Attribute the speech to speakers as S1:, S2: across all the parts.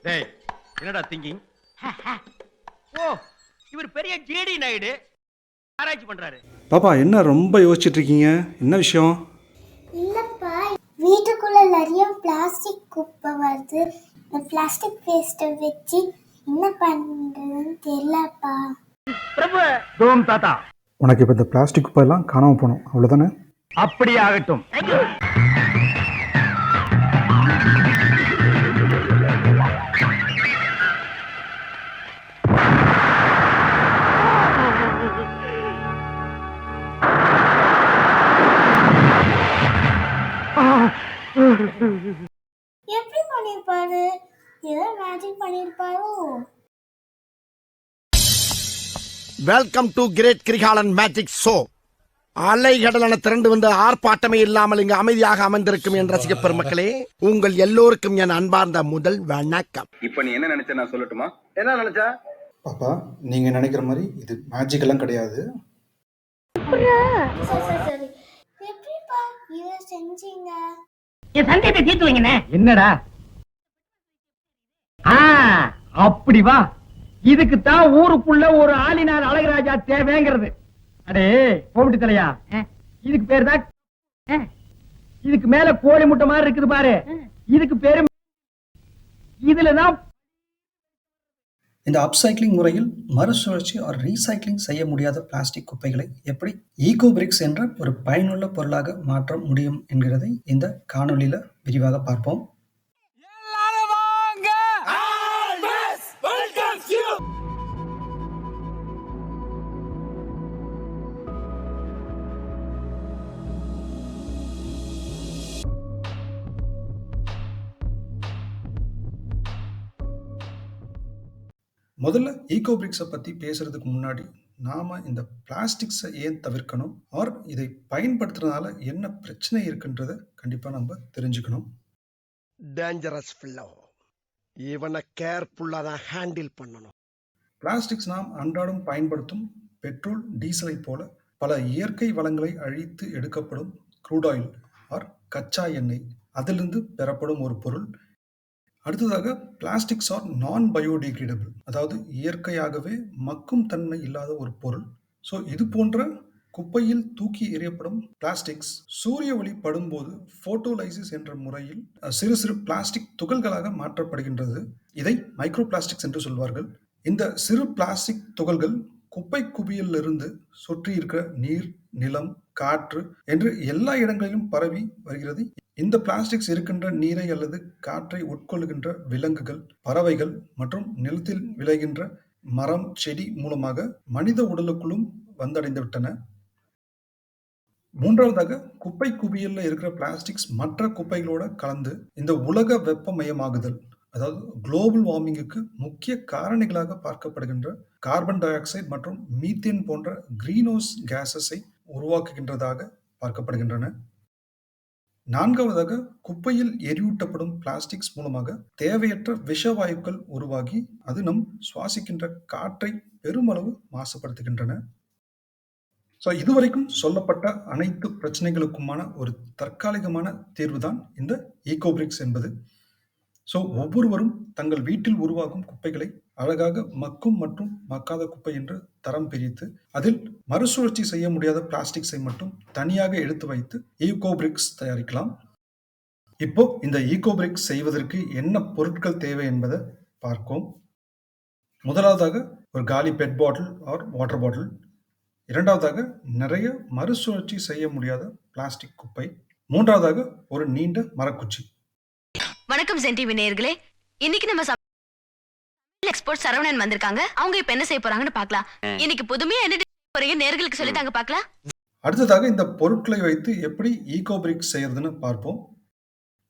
S1: டேய் என்னடா திங்கிங்? ஓ இவர் பெரிய ஜேடி நாயுடு ஆராய்ச்சி பண்றாரு.
S2: பாப்பா என்ன ரொம்ப யோசிச்சுட்டு இருக்கீங்க? என்ன விஷயம்?
S3: இல்லப்பா, வீட்டுக்குள்ள நிறைய பிளாஸ்டிக் குப்பை வருது. இந்த பிளாஸ்டிக் வேஸ்ட்டை வச்சு என்ன பண்றதுன்னு தெரியலப்பா.
S1: பிரபு தோம் தாத்தா,
S2: உனக்கு இப்போ இந்த பிளாஸ்டிக் குப்பை எல்லாம் காணாமல் போகணும், அவ்வளோதானே?
S1: அப்படியே ஆகட்டும்.
S3: எப்படி பண்ணிருப்பாரு? ஏதோ மேஜிக் பண்ணிருப்பாரோ?
S4: Welcome to great Kirikalan magic show. அலைகடலான திரண்டு வந்து ஆர்ப்பாட்டமே இல்லாமல் இங்கு அமைதியாக அமர்ந்திருக்கும் என் ரசிக பெருமக்களே, உங்கள் எல்லோருக்கும் என் அன்பார்ந்த முதல் வணக்கம்.
S5: இப்ப நீ என்ன நினைச்ச நான் சொல்லட்டுமா? என்ன நினைச்ச?
S2: பாப்பா நீங்கள் நினைக்கிற மாதிரி இது மேஜிக் எல்லாம் கிடையாது.
S3: சரி. எப்படிப்பா இதை செஞ்சீங்க?
S6: என் சந்தேகத்தை தீர்த்து வைங்கண்ணே.
S1: என்னடா அப்படி வா, இதுக்குத்தான் ஊருக்குள்ள ஒரு ஆளினார் அழகராஜா தேவைங்கிறது. அடே கோவிட்டு தலையா, இதுக்கு பேரு தான். இதுக்கு மேல கோழி முட்டை மாதிரி இருக்குது பாரு, இதுக்கு பேரு. இதுலதான்
S7: இந்த அப்சைக்ளிங் முறையில் மறுசுழற்சி ஒரு ரீசைக்ளிங் செய்ய முடியாத பிளாஸ்டிக் குப்பைகளை எப்படி ஈகோ பிரிக்ஸ் என்ற ஒரு பயனுள்ள பொருளாக மாற்ற முடியும் என்கிறதை இந்த காணொளியில விரிவாக பார்ப்போம். முதல்ல ஈகோ பிரிக்ஸை பற்றி பேசுறதுக்கு முன்னாடி நாம இந்த பிளாஸ்டிக்ஸை ஏன் தவிர்க்கணும், ஆர் இதை பயன்படுத்துறதுனால என்ன பிரச்சனை இருக்குன்றத கண்டிப்பா நம்ம தெரிஞ்சுக்கணும்.
S4: டேஞ்சரஸ் ஃபில்லோ, இவனை கேர்ஃபுல்லா தான் ஹேண்டில் பண்ணணும்.
S2: பிளாஸ்டிக்ஸ் நாம் அன்றாடம் பயன்படுத்தும் பெட்ரோல், டீசலை போல பல இயற்கை வளங்களை அழித்து எடுக்கப்படும் க்ரூட் ஆயில் ஆர் கச்சா எண்ணெய், அதிலிருந்து பெறப்படும் ஒரு பொருள். அடுத்ததாக பிளாஸ்டிக்ஸ் ஆர் நான் பயோடிகிரேடபிள், அதாவது இயற்கையாகவே மக்கும் தன்மை இல்லாத ஒரு பொருள். ஸோ இது போன்ற குப்பையில் தூக்கி எறியப்படும் பிளாஸ்டிக்ஸ் சூரிய ஒளி படும்போது போட்டோலைசிஸ் என்ற முறையில் சிறு சிறு பிளாஸ்டிக் துகள்களாக மாற்றப்படுகின்றது. இதை மைக்ரோ பிளாஸ்டிக்ஸ் என்று சொல்வார்கள். இந்த சிறு பிளாஸ்டிக் துகள்கள் குப்பை குவியலிருந்து சுற்றி இருக்கிற நீர், நிலம், காற்று என்று எல்லா இடங்களிலும் பரவி வருகிறது. இந்த பிளாஸ்டிக்ஸ் இருக்கின்ற நீரை அல்லது காற்றை உட்கொள்கின்ற விலங்குகள், பறவைகள் மற்றும் நிலத்தில் விளைகின்ற மரம், செடி மூலமாக மனித உடலுக்குள்ளும் வந்தடைந்து விட்டன. மூன்றாவதாக குப்பை குவியல்ல இருக்கிற பிளாஸ்டிக்ஸ் மற்ற குப்பைகளோட கலந்து இந்த உலக வெப்பமயமாகுதல், அதாவது குளோபல் வார்மிங்குக்கு முக்கிய காரணிகளாக பார்க்கப்படுகின்ற கார்பன் டை ஆக்சைடு மற்றும் மீத்தேன் போன்ற கிரீன் ஹவுஸ் கேஸஸை உருவாக்குகின்றதாக பார்க்கப்படுகின்றன. நான்காவதாக குப்பையில் எரியூட்டப்படும் பிளாஸ்டிக்ஸ் மூலமாக தேவையற்ற விஷவாயுக்கள் உருவாகி அது நம் சுவாசிக்கின்ற காற்றை பெருமளவு மாசுபடுத்துகின்றன. ஸோ இதுவரைக்கும் சொல்லப்பட்ட அனைத்து பிரச்சனைகளுக்குமான ஒரு தற்காலிகமான தீர்வு தான் இந்த ஈகோ பிரிக்ஸ் என்பது. ஸோ ஒவ்வொருவரும் தங்கள் வீட்டில் உருவாகும் குப்பைகளை அழகாக மக்கும் மற்றும் மக்காத குப்பை என்று தரம் பிரித்து அதில் மறுசுழற்சி செய்ய முடியாத பிளாஸ்டிக்ஸை மட்டும் தனியாக எடுத்து வைத்து ஈகோ பிரிக்ஸ் தயாரிக்கலாம். இப்போ இந்த ஈகோ பிரிக்ஸ் செய்வதற்கு என்ன பொருட்கள் தேவை என்பதை பார்ப்போம். முதலாவதாக ஒரு காலி PET bottle or water bottle. இரண்டாவதாக நிறைய மறுசுழற்சி செய்ய முடியாத பிளாஸ்டிக் குப்பை. மூன்றாவதாக ஒரு நீண்ட மரக்குச்சி.
S8: வணக்கம் சென் டிவி நேயர்களே, இன்னைக்கு நம்ம எக்ஸ்போர்ட் சரவணன் வந்திருக்காங்க. அவங்க இப்ப என்ன செய்ய போறாங்கன்னு பார்க்கலாம். இன்னைக்கு புதுமையா என்ன போறீங்க நேயர்களுக்கு சொல்லி தாங்க பார்க்கலாம்.
S2: அடுத்ததாக இந்த பொருட்களை வைத்து எப்படி ஈகோ பிரிக்ஸ் செய்யறதுன்னு பார்ப்போம்.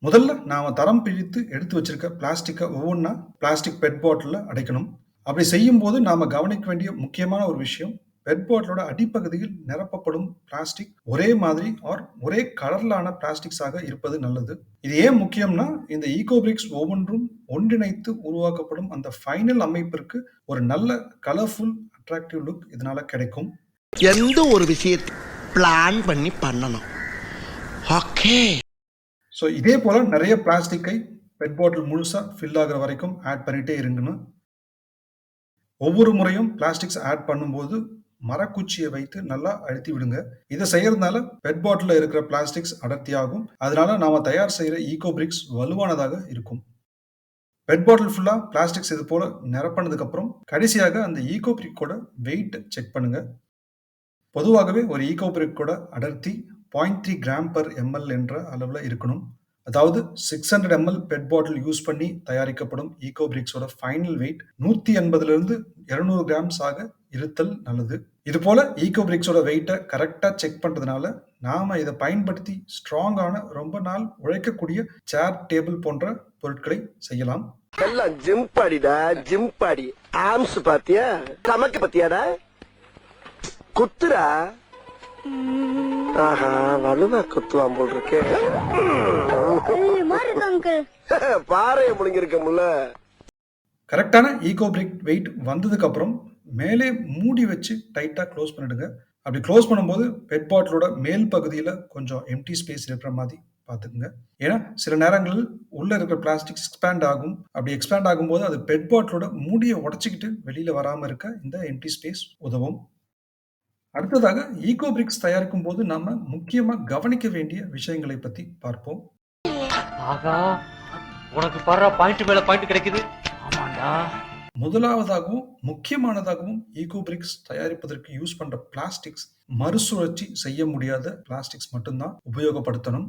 S2: முதல்ல நாம தரம் பிரித்து எடுத்து வச்சிருக்க பிளாஸ்டிக்கை ஒவ்வொன்றா பிளாஸ்டிக் பெட் பாட்டிலில் அடைக்கணும். அப்படி செய்யும் போது நாம கவனிக்க வேண்டிய முக்கியமான ஒரு விஷயம், பெட் பாட்டிலோட அடிப்பகுதியில் நிரப்பப்படும் பிளாஸ்டிக் ஒரே மாதிரி ஆர் ஒரே கலர்லான பிளாஸ்டிக்ஸாக இருப்பது நல்லது. இது ஏன் முக்கியம்னா, இந்த ஈகோ பிரிக்ஸ் ஒவ்வொன்றும் ஒன்றிணைத்து உருவாக்கப்படும் அந்த ஃபைனல் அமைப்பிற்கு ஒரு நல்ல கலர்ஃபுல் அட்ராக்டிவ் லுக் இதனால கிடைக்கும்.
S4: எந்த ஒரு விஷயத்தை பிளான் பண்ணி பண்ணணும். ஓகே.
S2: ஸோ இதே போல நிறைய பிளாஸ்டிக்கை பெட் பாட்டில் முழுசா ஃபில் ஆகுற வரைக்கும் ஆட் பண்ணிட்டே இருங்கணும். ஒவ்வொரு முறையும் பிளாஸ்டிக்ஸ் ஆட் பண்ணும்போது மரக்குச்சியை வைத்து நல்லா அழுத்தி விடுங்க. இதை செய்யறதுனால பெட் பாட்டில் இருக்கிற பிளாஸ்டிக்ஸ் அடர்த்தியாகும். அதனால நாம தயார் செய்யற ஈகோ பிரிக்ஸ் வலுவானதாக இருக்கும். பெட் பாட்டில் ஃபுல்லா பிளாஸ்டிக்ஸ் இது போல நிரப்பினதுக்கு அப்புறம் கடைசியாக அந்த ஈகோ பிரிக்கோட வெயிட் செக் பண்ணுங்க. பொதுவாகவே ஒரு ஈகோ பிரிக்கோட அடர்த்தி 0.3 கிராம் per ml என்ற அளவில் இருக்கணும். அதாவது 600 ml பெட் பாட்டில் யூஸ் பண்ணி தயாரிக்கப்படும் ஈகோ பிரிக்ஸோட ஃபைனல் வெயிட் 180 இருந்து 200 கிராம்ஸ் ஆக இருத்தல் நல்லது. இது போல ஈகோ பிரிக்ஸோட வெயிட்டை கரெக்டா செக் பண்றதுனால நாம இதை பயன்படுத்தி ஸ்ட்ராங்கான ரொம்ப நாள் உழைக்கக்கூடிய சேர், டேபிள் போன்ற பொருட்களை செய்யலாம்.
S4: எல்லாம் ஜிம் பாடிடா, ஜிம் பாடி. ஆம்ஸ் பாத்தியா, நமக்கு பாத்தியாடா, குத்துரா. ஆஹா, வலுவா குத்துவான் போல் இருக்கே. பாறைய முழுங்கிருக்க முல்ல.
S2: கரெக்டான ஈகோ பிரிக் வெயிட் வந்ததுக்கு அப்புறம் மேலே மூடி வச்சு டைட்டா க்ளோஸ் பண்ணிடுங்க. அப்படி க்ளோஸ் பண்ணும்போது பெட் பாட்டிலோட மேல் பகுதியில் கொஞ்சம் எம்டி ஸ்பேஸ் இருக்கிற மாதிரி பார்த்துக்குங்க. ஏன்னா சில நேரங்களில் உள்ள இருக்கிற பிளாஸ்டிக் எக்ஸ்பேண்ட் ஆகும். அப்படி எக்ஸ்பேண்ட் ஆகும்போது அது பெட் பாட்டிலோட மூடியை உடச்சிக்கிட்டு வெளியில வராம இருக்க இந்த எம்டி ஸ்பேஸ் உதவும். அடுத்ததாக ஈகோ பிரிக்ஸ் தயாரிக்கும் போது நாம முக்கியமா கவனிக்க வேண்டிய விஷயங்களை பத்தி பார்ப்போம்.
S9: ஆகா, உனக்கு பாரு பாயிண்ட் மேல பாயிண்ட் கிடைக்குது. ஆமாண்டா.
S2: முதலாவதாகவும் முக்கியமானதாகவும் ஈகோ பிரிக்ஸ் தயாரிப்பதற்கு யூஸ் பண்ற பிளாஸ்டிக்ஸ் மறுசுழற்சி செய்ய முடியாத பிளாஸ்டிக்ஸ் மட்டும்தான் உபயோகப்படுத்தணும்.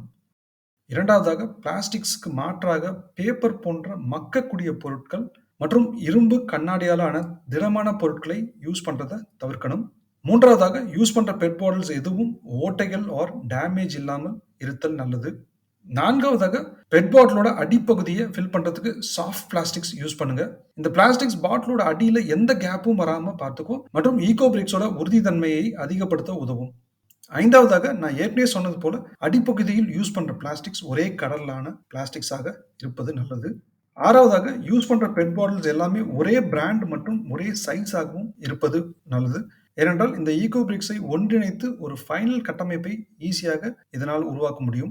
S2: இரண்டாவதாக பிளாஸ்டிக்ஸ்க்கு மாற்றாக பேப்பர் போன்ற மக்கக்கூடிய பொருட்கள் மற்றும் இரும்பு, கண்ணாடியாலான திடமான பொருட்களை யூஸ் பண்றதை தவிர்க்கணும். மூன்றாவதாக யூஸ் பண்ற பெட் பாட்டில்ஸ் எதுவும் ஓட்டைகள் ஆர் டேமேஜ் இல்லாமல் இருத்தல் நல்லது. நான்காவதாக பெட் பாட்டிலோட அடிப்பகுதியை ஃபில் பண்றதுக்கு சாஃப்ட் பிளாஸ்டிக்ஸ் யூஸ் பண்ணுங்க. இந்த பிளாஸ்டிக்ஸ் பாட்டிலோட அடியில எந்த கேப்பும் வராம பார்த்துக்கும் மற்றும் ஈகோ பிரிக்ஸோட உறுதித்தன்மையை அதிகப்படுத்த உதவும். ஐந்தாவதாக நான் ஏற்கனவே சொன்னது போல அடிப்பகுதியில் யூஸ் பண்ற பிளாஸ்டிக்ஸ் ஒரே கடலான பிளாஸ்டிக்ஸாக இருப்பது நல்லது. ஆறாவதாக யூஸ் பண்ற பெட் பாட்டில்ஸ் எல்லாமே ஒரே பிராண்ட் மற்றும் ஒரே சைஸாகவும் இருப்பது நல்லது. ஏனென்றால் இந்த ஈகோ பிரிக்ஸை ஒன்றிணைத்து ஒரு ஃபைனல் கட்டமைப்பை ஈஸியாக இதனால் உருவாக்க முடியும்.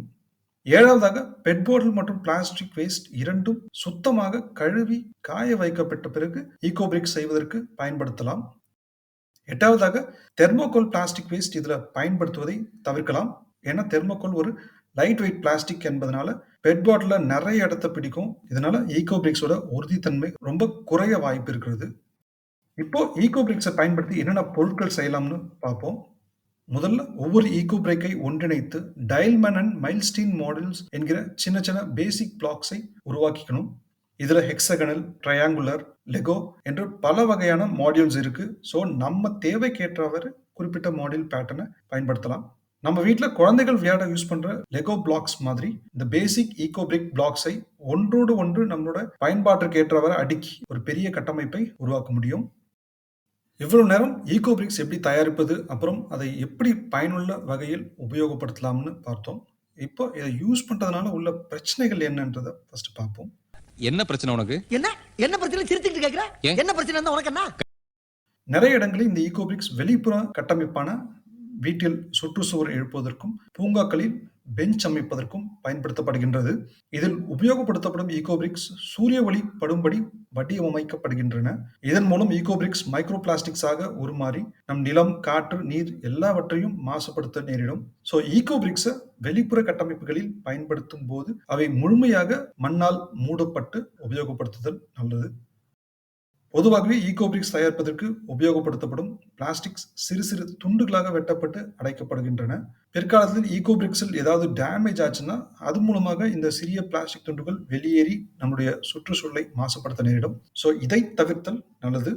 S2: ஏழாவதாக பெட் பாட்டில் மற்றும் பிளாஸ்டிக் வேஸ்ட் இரண்டும் சுத்தமாக கழுவி காய வைக்கப்பட்ட பிறகு ஈகோ பிரிக்ஸ் செய்வதற்கு பயன்படுத்தலாம். எட்டாவதாக தெர்மோகோல் பிளாஸ்டிக் வேஸ்ட் இதுல பயன்படுத்துவதை தவிர்க்கலாம். ஏன்னா தெர்மோகோல் ஒரு லைட் வெயிட் பிளாஸ்டிக் என்பதனால பெட் பாட்டில நிறைய இடத்தை பிடிக்கும். இதனால ஈகோ பிரிக்ஸோட உறுதித்தன்மை ரொம்ப குறைய வாய்ப்பு இருக்கிறது. இப்போ ஈகோ பிரிக்ஸை பயன்படுத்தி என்னென்ன பொருட்கள் செய்யலாம்னு பார்ப்போம். முதல்ல ஒவ்வொரு ஈகோ பிரிக்கை ஒன்றிணைத்து டயல்மன் அண்ட் மைல்ஸ்டீன் மாடல்ஸ் என்கிற சின்ன சின்ன பேசிக் பிளாக்ஸை உருவாக்கிக்கணும். இதுல ஹெக்ஸகனல், ட்ரையாங்குலர், லெகோ என்று பல வகையான மாடியூல்ஸ் இருக்கு. ஸோ நம்ம தேவைக்கேற்றவாறு குறிப்பிட்ட மாடியூல் பேட்டர்னை பயன்படுத்தலாம். நம்ம வீட்டில் குழந்தைகள் விளையாட யூஸ் பண்ற லெகோ பிளாக்ஸ் மாதிரி இந்த பேசிக் ஈகோ பிரிக் பிளாக்ஸை ஒன்றோடு ஒன்று நம்மளோட பயன்பாட்டிற்கு ஏற்றவாறு அடுக்கி ஒரு பெரிய கட்டமைப்பை உருவாக்க முடியும். இவ்வளவு நேரம் ஈகோ பிரிக்ஸ் எப்படி தயாரிப்பது, அப்புறம் அதை எப்படி பயனுள்ள வகையில் உபயோகப்படுத்தலாம்னு பார்த்தோம். இப்போ இதை யூஸ் பண்றதுனால உள்ள பிரச்சனைகள் என்னன்றதை ஃபர்ஸ்ட் பார்ப்போம்.
S10: என்ன பிரச்சனை உனக்கு?
S4: என்ன பிரச்சனை சிரிச்சுட்டு கேக்குற? என்ன பிரச்சனை உனக்கு? என்ன
S2: நிறைய இடங்களில் இந்த ஈகோ பிரிக்ஸ் வெளிப்புற கட்டமைப்பான வீட்டில் சுற்றுச்சுவர் எழுப்புவதற்கும் பூங்காக்களில் பெஞ்ச் அமைப்பதற்கும் பயன்படுத்தப்படுகின்றது. இதில் உபயோகப்படுத்தப்படும் ஈகோ பிரிக்ஸ் சூரிய ஒளி படும்படி வடிவமைக்கப்படுகின்றன. இதன் மூலம் ஈகோ பிரிக்ஸ் மைக்ரோ பிளாஸ்டிக்ஸாக உருமாறி நம் நிலம், காற்று, நீர் எல்லாவற்றையும் மாசுபடுத்த நேரிடும். ஸோ ஈகோ பிரிக்ஸை வெளிப்புற கட்டமைப்புகளில் பயன்படுத்தும் போது அவை முழுமையாக மண்ணால் மூடப்பட்டு உபயோகப்படுத்துதல் நல்லது. பொதுவாகவே ஈகோ பிரிக்ஸ் தயாரிப்பதற்கு உபயோகப்படுத்தப்படும் பிளாஸ்டிக்ஸ் சிறு சிறு துண்டுகளாக வெட்டப்பட்டு அடைக்கப்படுகின்றன. பிற்காலத்தில் ஈகோ பிரிக்ஸில் ஏதாவது டேமேஜ் ஆச்சுன்னா அது மூலமாக இந்த சிறிய பிளாஸ்டிக் துண்டுகள் வெளியேறி நம்முடைய சுற்றுச்சூழலை மாசுபடுத்த நேரிடும். ஸோ இதை தவிர்த்தல் நல்லது.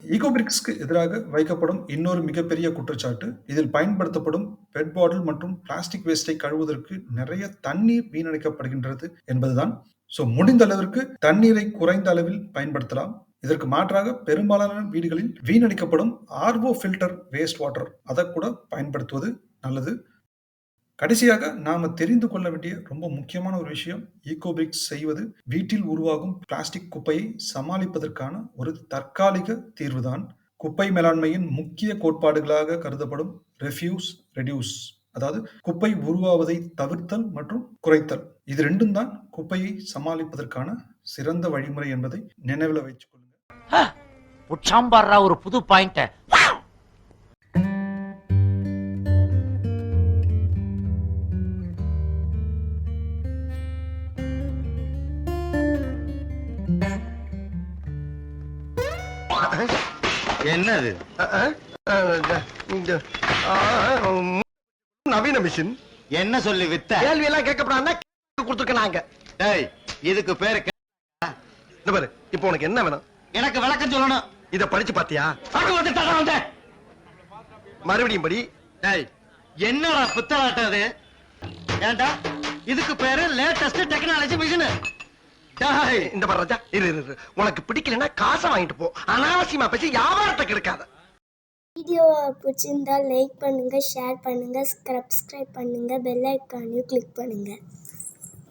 S2: ஈகோ பிரிக்ஸ்க்கு எதிராக வைக்கப்படும் இன்னொரு மிகப்பெரிய குற்றச்சாட்டு இதில் பயன்படுத்தப்படும் பெட் பாட்டில் மற்றும் பிளாஸ்டிக் வேஸ்டை கழுவுவதற்கு நிறைய தண்ணீர் வீணடிக்கப்படுகின்றது என்பதுதான். ஸோ முடிந்த அளவிற்கு தண்ணீரை குறைந்த அளவில் பயன்படுத்தலாம். இதற்கு மாற்றாக பெரும்பாலான வீடுகளில் வீணடிக்கப்படும் ஆர்ஓ ஃபில்டர் வேஸ்ட் வாட்டர் அதை கூட பயன்படுத்துவது நல்லது. கடைசியாக நாம தெரிந்து கொள்ள வேண்டிய ரொம்ப முக்கியமான ஒரு விஷயம், ஈகோ பிரிக்ஸ் செய்வது வீட்டில் உருவாகும் பிளாஸ்டிக் குப்பையை சமாளிப்பதற்கான ஒரு தற்காலிக தீர்வுதான். குப்பை மேலாண்மையின் முக்கிய கோட்பாடுகளாக கருதப்படும் ரெஃப்யூஸ், ரெடியூஸ் அதாவது குப்பை உருவாவதை தவிர்த்தல் மற்றும் குறைத்தல். இது ரெண்டும் தான் குப்பையை சமாளிப்பதற்கான சிறந்த வழிமுறை என்பதை நினைவில் வைத்துக் கொள்ளுங்க.
S9: புட்சாம்பாடுறா ஒரு புது பாயிண்ட்.
S4: என்னது நவீன மிஷின் என்ன சொல்லி வித்த கேள்வி எல்லாம் கேட்கப்படாம கொடுத்துருக்காங்க. இதுக்கு பேரு பாரு. இப்போ உனக்கு என்ன வேணும்? எனக்கு விளக்கம் சொல்லணும். இத படிச்சு பாத்தியா? மறுபடியும் படி. என்னடா புத்தலாட்டம் அது? ஏண்டா இதுக்கு பேரு லேட்டஸ்ட் டெக்னாலஜி மிஷின். இந்த பாரு ராஜா, உனக்கு பிடிக்கலன்னா காசை வாங்கிட்டு போ. அனாவசியமா பேசி வியாபாரத்தை கெடுக்காத.
S3: வீடியோவை பிடிச்சிருந்தா லைக் பண்ணுங்க, ஷேர் பண்ணுங்க, சப்ஸ்கிரைப் பண்ணுங்க, பெல் ஐக்கானையும் கிளிக் பண்ணுங்க.